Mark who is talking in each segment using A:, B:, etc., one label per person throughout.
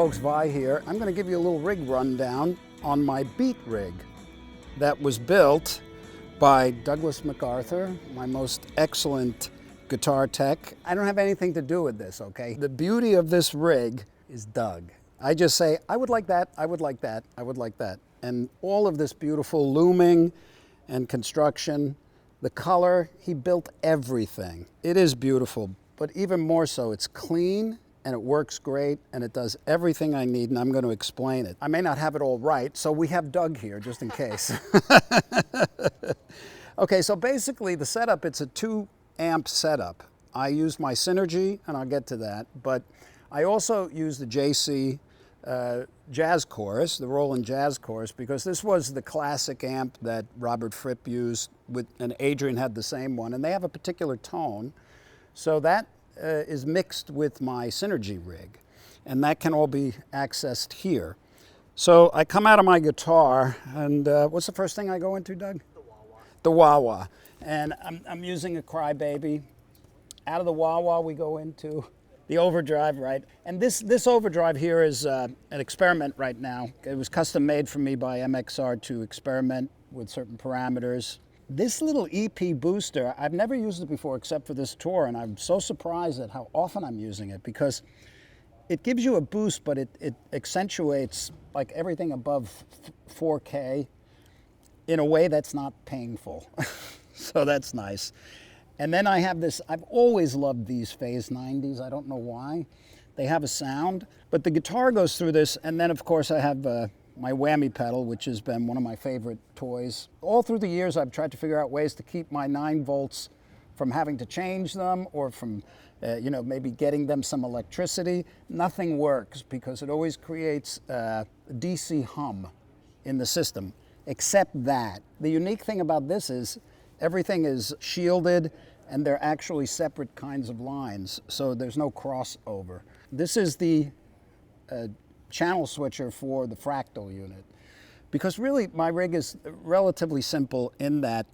A: folks, Vi here. I'm going to give you a little rig rundown on my Beat rig that was built by Douglas MacArthur, my most excellent guitar tech. I don't have anything to do with this, okay? The beauty of this rig is Doug. I just say, I would like that, I would like that, I would like that. And all of this beautiful looming and construction, the color, he built everything. It is beautiful, but even more so, it's clean and it works great and it does everything I need, and I'm going to explain it. I may not have it all right, so we have Doug here just in case. Okay, so basically the setup, it's a 2-amp setup. I use my Synergy, and I'll get to that, but I also use the JC Jazz Chorus, the Roland Jazz Chorus, because this was the classic amp that Robert Fripp used, and Adrian had the same one, and they have a particular tone. So that is mixed with my Synergy rig, and that can all be accessed here. So I come out of my guitar, and what's the first thing I go into, Doug?
B: The wah-wah.
A: The wah-wah. And I'm using a Crybaby. Out of the wah-wah we go into the overdrive, right? And this overdrive here is an experiment right now. It was custom made for me by MXR to experiment with certain parameters. This little EP booster, I've never used it before except for this tour, and I'm so surprised at how often I'm using it, because it gives you a boost, but it accentuates like everything above 4K in a way that's not painful. So that's nice. And then I have this, I've always loved these Phase 90s, I don't know why. They have a sound, but the guitar goes through this, and then of course I have my whammy pedal, which has been one of my favorite toys. All through the years I've tried to figure out ways to keep my 9 volts from having to change them, or from maybe getting them some electricity. Nothing works because it always creates a DC hum in the system, except that. The unique thing about this is everything is shielded, and they're actually separate kinds of lines, so there's no crossover. This is the channel switcher for the fractal unit, because really my rig is relatively simple in that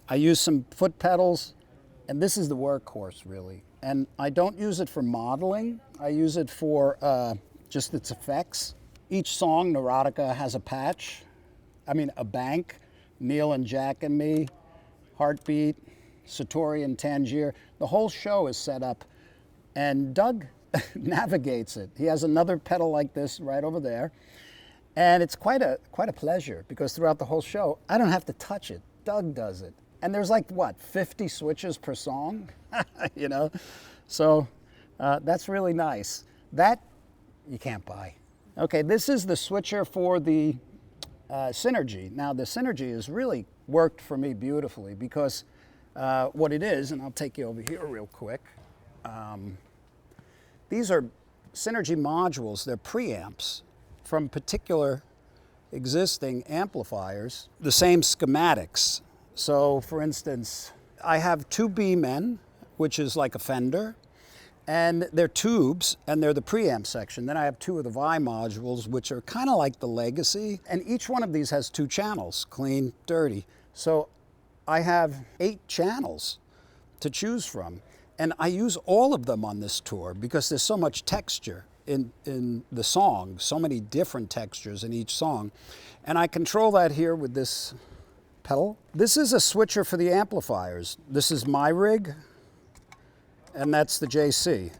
A: I use some foot pedals, and this is the workhorse really. And I don't use it for modeling, I use it for just its effects. Each song, Neurotica, has a patch, a bank, Neil and Jack and Me, Heartbeat, Satori and Tangier. The whole show is set up, and Doug navigates it. He has another pedal like this right over there, and it's quite a pleasure, because throughout the whole show I don't have to touch it. Doug does it, and there's like 50 switches per song, So that's really nice. That you can't buy. Okay, this is the switcher for the Synergy. Now the Synergy has really worked for me beautifully, because what it is, and I'll take you over here real quick. These are Synergy modules. They're preamps from particular existing amplifiers, the same schematics. So for instance, I have 2 B-men, which is like a Fender, and they're tubes, and they're the preamp section. Then I have 2 of the Vi modules, which are kind of like the Legacy, and each one of these has 2 channels, clean, dirty. So I have 8 channels to choose from, and I use all of them on this tour because there's so much texture in the song, so many different textures in each song, and I control that here with this pedal. This is a switcher for the amplifiers. This is my rig, and that's the JC.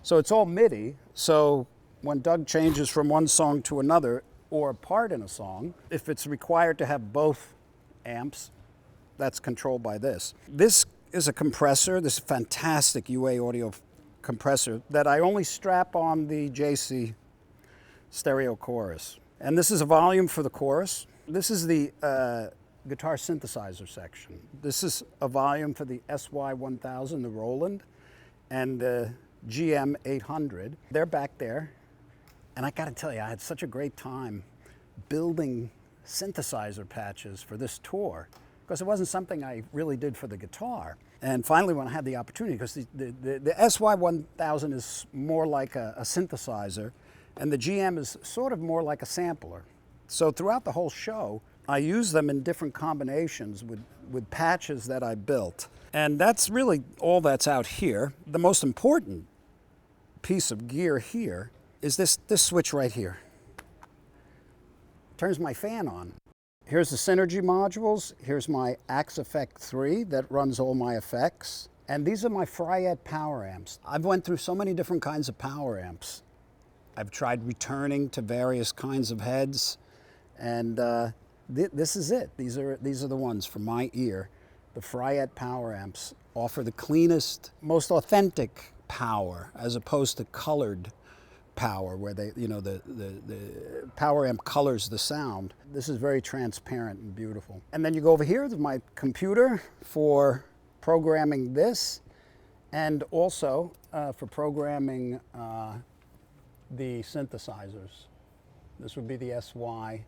A: So it's all MIDI, so when Doug changes from one song to another, or a part in a song, if it's required to have both amps, that's controlled by this. This is a compressor, this fantastic UA audio compressor that I only strap on the JC stereo chorus. And this is a volume for the chorus. This is the guitar synthesizer section. This is a volume for the SY-1000, the Roland, and the GM-800. They're back there. And I gotta tell you, I had such a great time building synthesizer patches for this tour, because it wasn't something I really did for the guitar. And finally, when I had the opportunity, because the SY-1000 is more like a synthesizer, and the GM is sort of more like a sampler. So throughout the whole show, I use them in different combinations with patches that I built. And that's really all that's out here. The most important piece of gear here is this switch right here. Turns my fan on. Here's the Synergy modules. Here's my Axe Effect 3 that runs all my effects. And these are my Fryette power amps. I've went through so many different kinds of power amps. I've tried returning to various kinds of heads, and this is it. These are the ones for my ear. The Fryette power amps offer the cleanest, most authentic power, as opposed to colored power, where they, you know, the power amp colors the sound. This is very transparent and beautiful. And then you go over here to my computer for programming this, and also for programming the synthesizers. This would be the SY.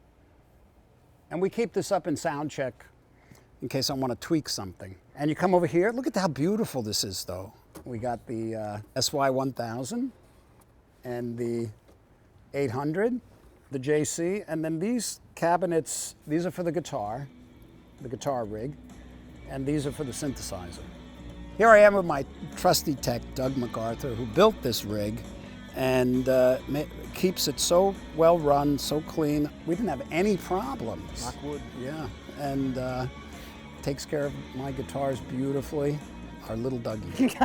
A: And we keep this up in sound check in case I want to tweak something. And you come over here, look at how beautiful this is though. We got the SY 1000 and the 800, the JC, and then these cabinets, these are for the guitar rig, and these are for the synthesizer. Here I am with my trusty tech, Doug MacArthur, who built this rig and keeps it so well run, so clean. We didn't have any problems.
B: Knock wood.
A: Yeah, and takes care of my guitars beautifully. Our little Dougie.